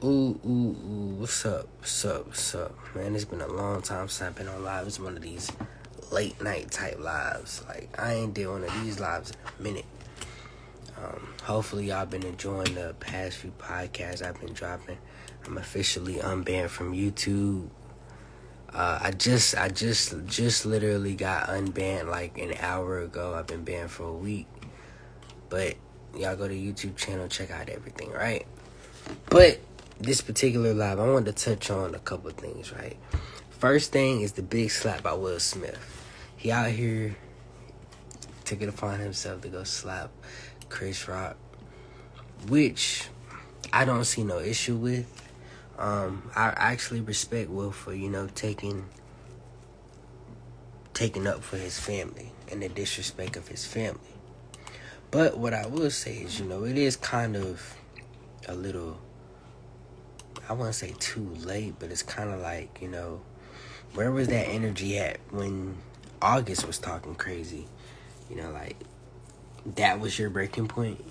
What's up? Man, it's been a long time since I've been on live. It's one of these late night type lives. Like, I ain't did one of these lives in a minute. Hopefully y'all been enjoying the past few podcasts I've been dropping. I'm officially unbanned from YouTube. I just literally got unbanned like an hour ago. I've been banned for a week. But y'all go to YouTube channel, check out everything, right? But this particular live, I wanted to touch on a couple of things, right? First thing is the big slap by Will Smith. He out here took it upon himself to go slap Chris Rock, which I don't see no issue with. I actually respect Will for, taking up for his family and the disrespect of his family. But what I will say is, it is kind of a little, I wouldn't say too late, but it's kind of like, where was that energy at when August was talking crazy? Like, that was your breaking point.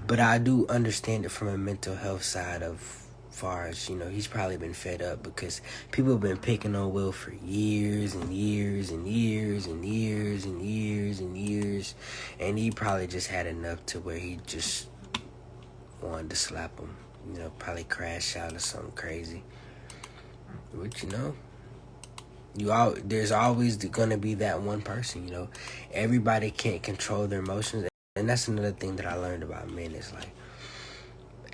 But I do understand it from a mental health side of far as, he's probably been fed up because people have been picking on Will for years and years and years and years and years and years. And he probably just had enough to where he just wanted to slap him. Probably crash out or something crazy. But, there's always going to be that one person, Everybody can't control their emotions. And that's another thing that I learned about men is like,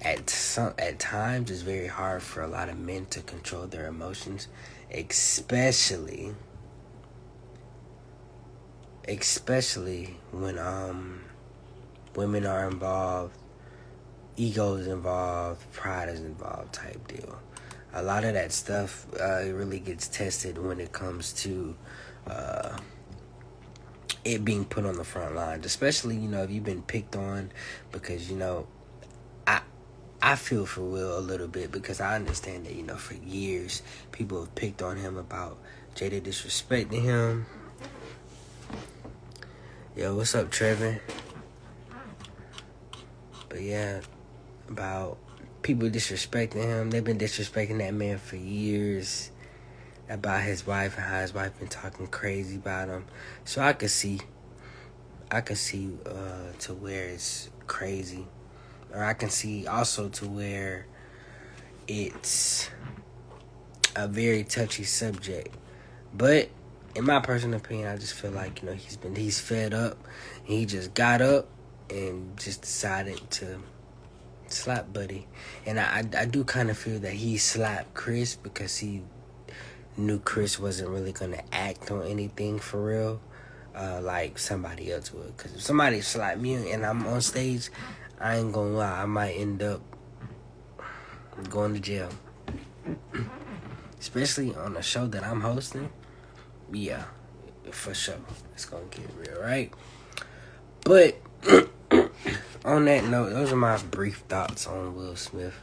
at times it's very hard for a lot of men to control their emotions, especially when women are involved, ego is involved, pride is involved type deal. A lot of that stuff it really gets tested when it comes to it being put on the front lines, especially, if you've been picked on, because, I feel for Will a little bit because I understand that, for years people have picked on him about Jada disrespecting him. Yo, what's up, Trevor? But yeah, about people disrespecting him. They've been disrespecting that man for years. About his wife and how his wife been talking crazy about him. So I could see to where it's crazy. Or I can see also to where it's a very touchy subject. But in my personal opinion, I just feel like, he's fed up. And he just got up and just decided to slap Buddy. And I do kind of feel that he slapped Chris because he knew Chris wasn't really going to act on anything for real, like somebody else would. Because if somebody slapped me and I'm on stage, I ain't gonna lie, I might end up going to jail. Especially on a show that I'm hosting. Yeah, for sure. It's gonna get real, right? But on that note, those are my brief thoughts on Will Smith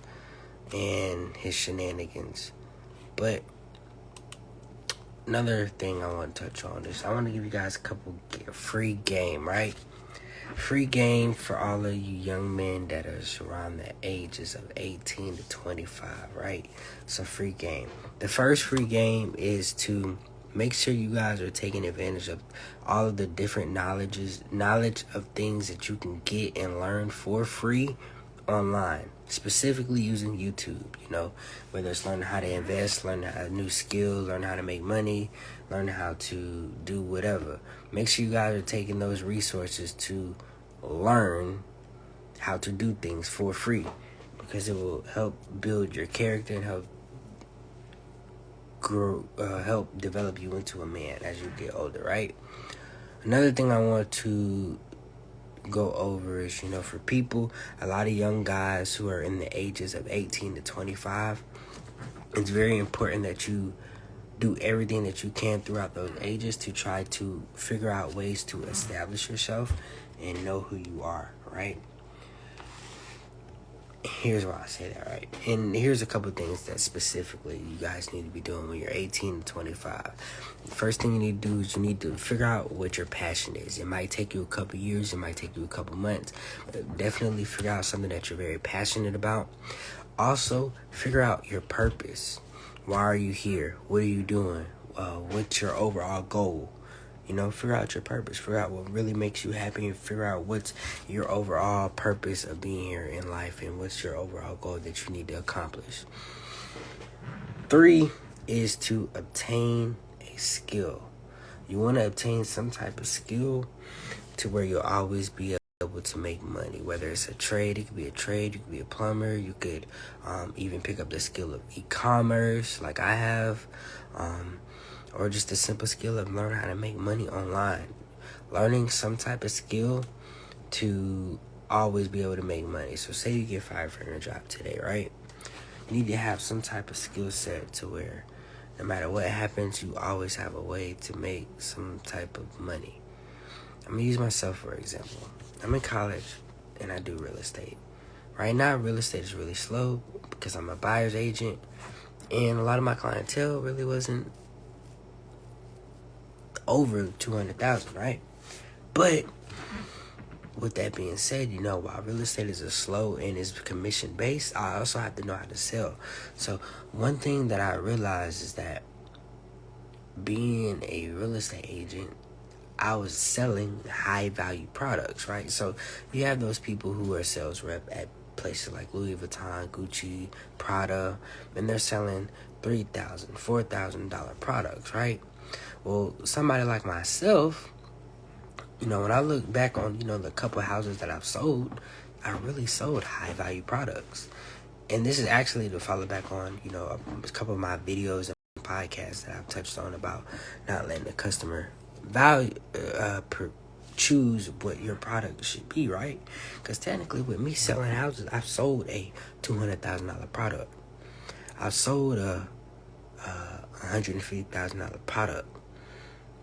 and his shenanigans. But another thing I want to touch on is I want to give you guys a free game, right? Free game for all of you young men that are around the ages of 18 to 25, right? It's a free game. The first free game is to make sure you guys are taking advantage of all of the different knowledge of things that you can get and learn for free online, specifically using YouTube, whether it's learning how to invest, learning a new skill, learn how to make money, learn how to do whatever. Make sure you guys are taking those resources to learn how to do things for free, because it will help build your character and help develop you into a man as you get older, right? Another thing I want to go over is, for people, a lot of young guys who are in the ages of 18 to 25, it's very important that you do everything that you can throughout those ages to try to figure out ways to establish yourself and know who you are, right? Here's why I say that, right? And here's a couple things that specifically you guys need to be doing when you're 18 to 25. The first thing you need to do is you need to figure out what your passion is. It might take you a couple years, it might take you a couple months, but definitely figure out something that you're very passionate about. Also, figure out your purpose. Why are you here? What are you doing? What's your overall goal? Figure out your purpose. Figure out what really makes you happy, and figure out what's your overall purpose of being here in life, and what's your overall goal that you need to accomplish. 3 is to obtain a skill. You want to obtain some type of skill to where you'll always be able to make money. Whether it's a trade, it could be a trade, you could be a plumber, you could even pick up the skill of e-commerce like I have, or just the simple skill of learning how to make money online. Learning some type of skill to always be able to make money. So say you get fired from your job today, right? You need to have some type of skill set to where no matter what happens, you always have a way to make some type of money. I'm going to use myself for example. I'm in college and I do real estate. Right now, real estate is really slow because I'm a buyer's agent, and a lot of my clientele really wasn't over 200,000, right? But with that being said, while real estate is a slow and is commission based, I also have to know how to sell. So one thing that I realized is that being a real estate agent, I was selling high value products, right? So you have those people who are sales rep at places like Louis Vuitton, Gucci, Prada, and they're selling $3,000, $4,000 products, right? Well, somebody like myself, when I look back on, the couple houses that I've sold, I really sold high value products. And this is actually to follow back on, a couple of my videos and podcasts that I've touched on about not letting the customer value choose what your product should be, right? Because technically with me selling houses, I've sold a $200,000 product. I've sold a $150,000 product.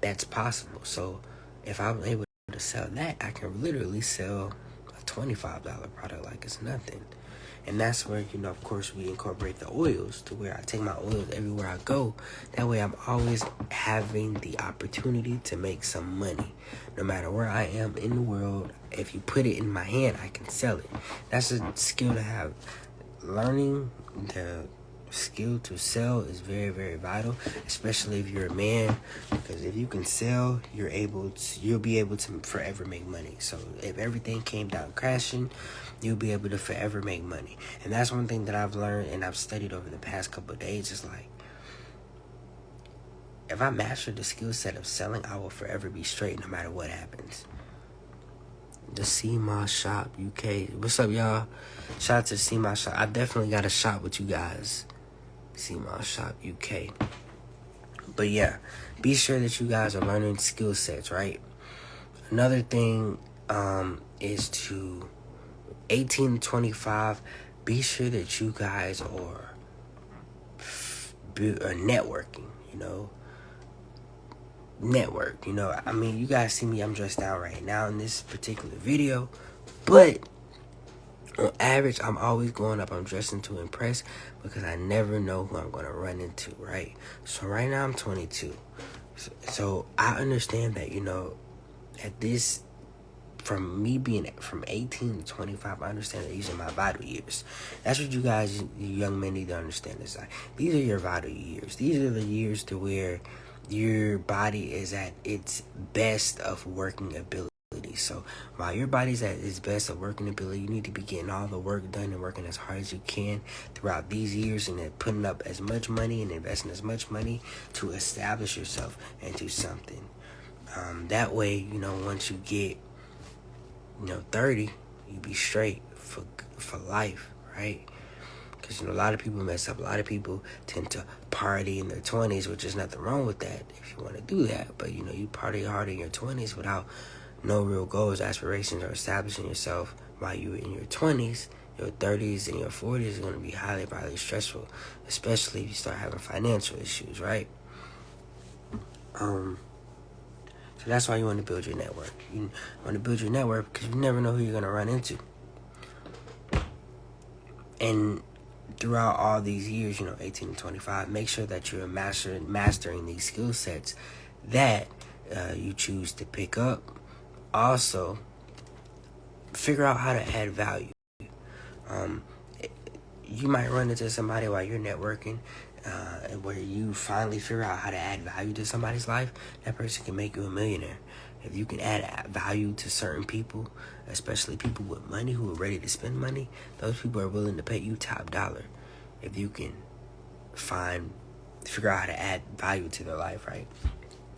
That's possible. So if I'm able to sell that, I can literally sell a $25 product like it's nothing. And that's where, of course, we incorporate the oils to where I take my oils everywhere I go. That way I'm always having the opportunity to make some money. No matter where I am in the world, if you put it in my hand, I can sell it. That's a skill to have. Learning the skill to sell is very, very vital, especially if you're a man, because if you can sell, you'll be able to forever make money. So if everything came down crashing, you'll be able to forever make money. And that's one thing that I've learned and I've studied over the past couple of days. Is like, if I master the skill set of selling, I will forever be straight no matter what happens. The CMOS Shop UK. What's up, y'all? Shout out to the CMOS Shop. I definitely got a shop with you guys. CMOS Shop UK. But yeah, be sure that you guys are learning skill sets, right? Another thing is to 18 to 25, be sure that you guys are networking, network. I mean, you guys see me, I'm dressed out right now in this particular video, but on average, I'm always going up. I'm dressing to impress because I never know who I'm going to run into, right? So right now I'm 22. So I understand that, at this, from me being from 18 to 25, I understand that these are my vital years. That's what you guys, you young men, need to understand. Is like, these are your vital years. These are the years to where your body is at its best of working ability. So while your body's at its best of working ability, you need to be getting all the work done and working as hard as you can throughout these years, and then putting up as much money and investing as much money to establish yourself into something. That way, once you get 30, you be straight for life, right? Because, a lot of people mess up. A lot of people tend to party in their 20s, which is nothing wrong with that if you want to do that. But, you party hard in your 20s without no real goals, aspirations, or establishing yourself while you're in your 20s. Your 30s and your 40s is going to be highly, highly stressful, especially if you start having financial issues, right? So that's why you want to build your network. You want to build your network because you never know who you're going to run into. And throughout all these years, 18 to 25, make sure that you're mastering these skill sets that you choose to pick up. Also, figure out how to add value. you might run into somebody while you're networking, where you finally figure out how to add value to somebody's life. That person can make you a millionaire. If you can add value to certain people, especially people with money who are ready to spend money, those people are willing to pay you top dollar. If you can figure out how to add value to their life, right?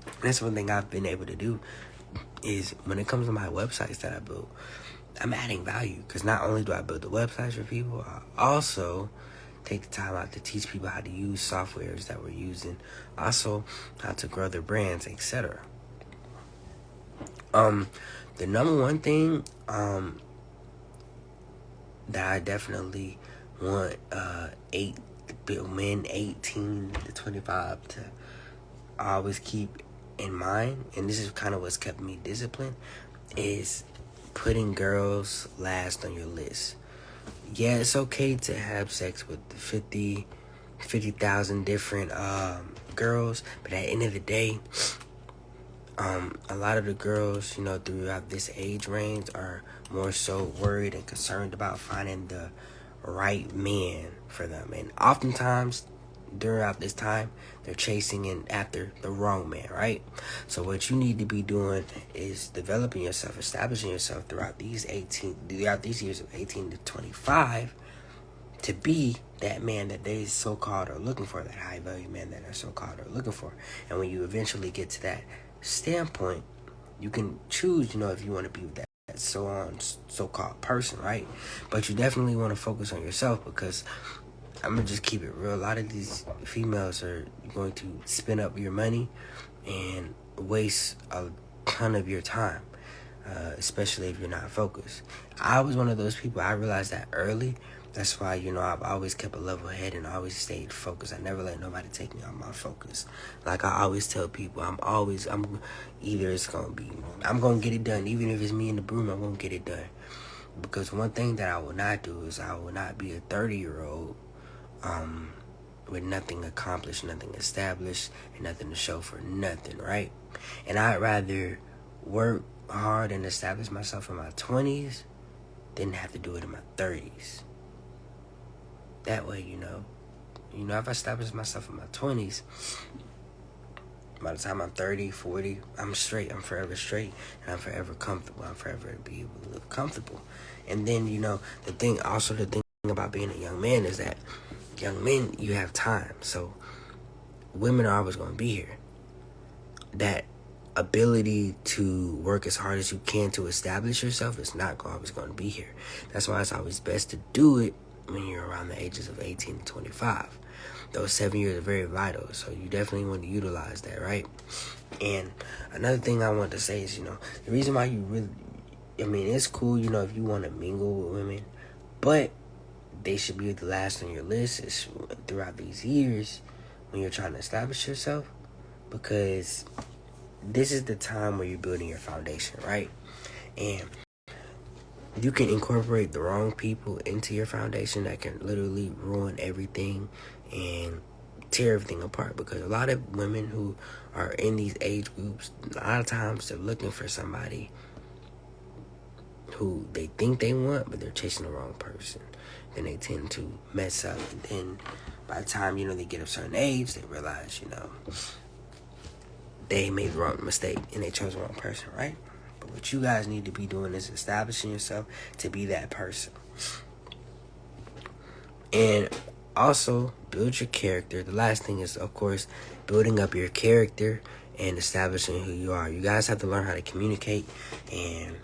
And that's one thing I've been able to do is when it comes to my websites that I build, I'm adding value, because not only do I build the websites for people, I also take the time out to teach people how to use softwares that we're using, also how to grow their brands, etc. The number one thing that I definitely want men 18 to 25 to always keep in mind, and this is kind of what's kept me disciplined, is putting girls last on your list. Yeah, it's okay to have sex with 50,000 different girls, but at the end of the day, a lot of the girls, throughout this age range are more so worried and concerned about finding the right man for them. And oftentimes, throughout this time, they're chasing after the wrong man, right? So what you need to be doing is developing yourself, establishing yourself throughout these years of 18 to 25 to be that man that they so-called are looking for, that high-value man that they're so-called are looking for. And when you eventually get to that standpoint, you can choose, if you want to be with that so-called person, right? But you definitely want to focus on yourself, because I'm going to just keep it real. A lot of these females are going to spend up your money and waste a ton of your time, especially if you're not focused. I was one of those people. I realized that early. That's why, I've always kept a level head and always stayed focused. I never let nobody take me on my focus. Like I always tell people, I'm going to get it done. Even if it's me in the broom, I'm going to get it done. Because one thing that I will not do is I will not be a 30-year-old with nothing accomplished, nothing established, and nothing to show for nothing, right? And I'd rather work hard and establish myself in my 20s than have to do it in my 30s. That way, if I establish myself in my 20s, by the time I'm 30, 40, I'm straight. I'm forever straight, and I'm forever comfortable. I'm forever be able to live comfortable. And then, the thing about being a young man is that young men, you have time. So women are always going to be here. That ability to work as hard as you can to establish yourself is not always going to be here. That's why it's always best to do it when you're around the ages of 18 to 25. Those 7 years are very vital, so you definitely want to utilize that, right? And another thing I want to say is, the reason why you really, it's cool, if you want to mingle with women, but they should be the last on your list is throughout these years when you're trying to establish yourself, because this is the time where you're building your foundation, right? And you can incorporate the wrong people into your foundation that can literally ruin everything and tear everything apart, because a lot of women who are in these age groups, a lot of times they're looking for somebody who they think they want, but they're chasing the wrong person. Then they tend to mess up, and then by the time, they get a certain age, they realize, they made the wrong mistake and they chose the wrong person, right? But what you guys need to be doing is establishing yourself to be that person. And also, build your character. The last thing is, of course, building up your character and establishing who you are. You guys have to learn how to communicate and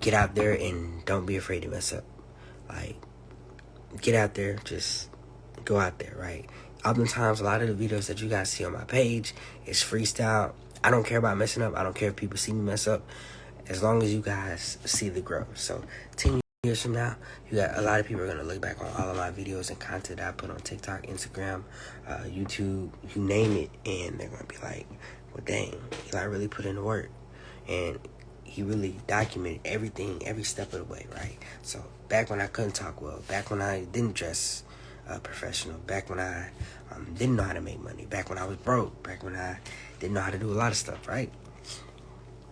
get out there and don't be afraid to mess up. Like, get out there, just go out there, right? Oftentimes, a lot of the videos that you guys see on my page is freestyle. I don't care about messing up. I don't care if people see me mess up, as long as you guys see the growth. So 10 years from now, you got a lot of people are going to look back on all of my videos and content that I put on TikTok, Instagram, YouTube, you name it, and they're going to be like, well, dang, Eli really put in the work. And he really documented everything, every step of the way, right? So back when I couldn't talk well, back when I didn't dress professional, back when I didn't know how to make money, back when I was broke, back when I didn't know how to do a lot of stuff, right?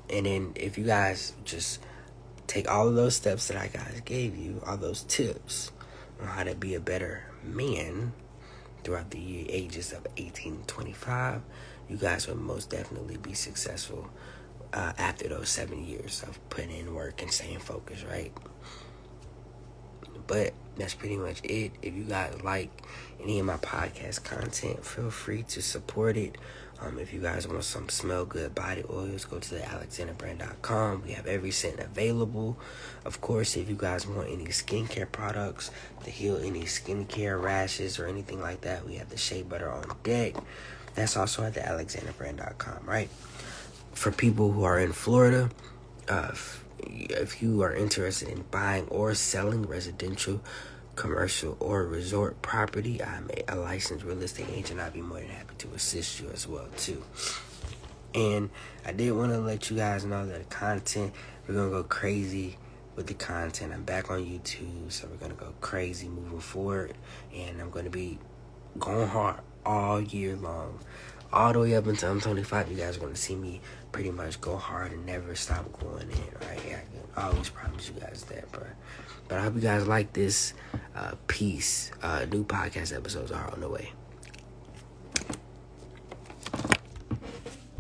And then if you guys just take all of those steps that I guys gave you, all those tips, on how to be a better man throughout the ages of 18 to 25, you guys will most definitely be successful after those 7 years of putting in work and staying focused, right? But that's pretty much it. If you guys like any of my podcast content, feel free to support it. If you guys want some smell good body oils, go to the alexanderbrand.com. We have every scent available. Of course, if you guys want any skincare products to heal any skincare rashes or anything like that, we have the shea butter on deck. That's also at the alexanderbrand.com, right? For people who are in Florida, if you are interested in buying or selling residential, commercial, or resort property, I'm a licensed real estate agent. I'd be more than happy to assist you as well too. And I did want to let you guys know that the content, we're gonna go crazy with the content. I'm back on YouTube, so we're gonna go crazy moving forward, and I'm gonna be going hard all year long, all the way up until I'm 25. You guys are gonna see me pretty much go hard and never stop going in, right? I can always promise you guys that, but I hope you guys like this piece. New podcast episodes are on the way.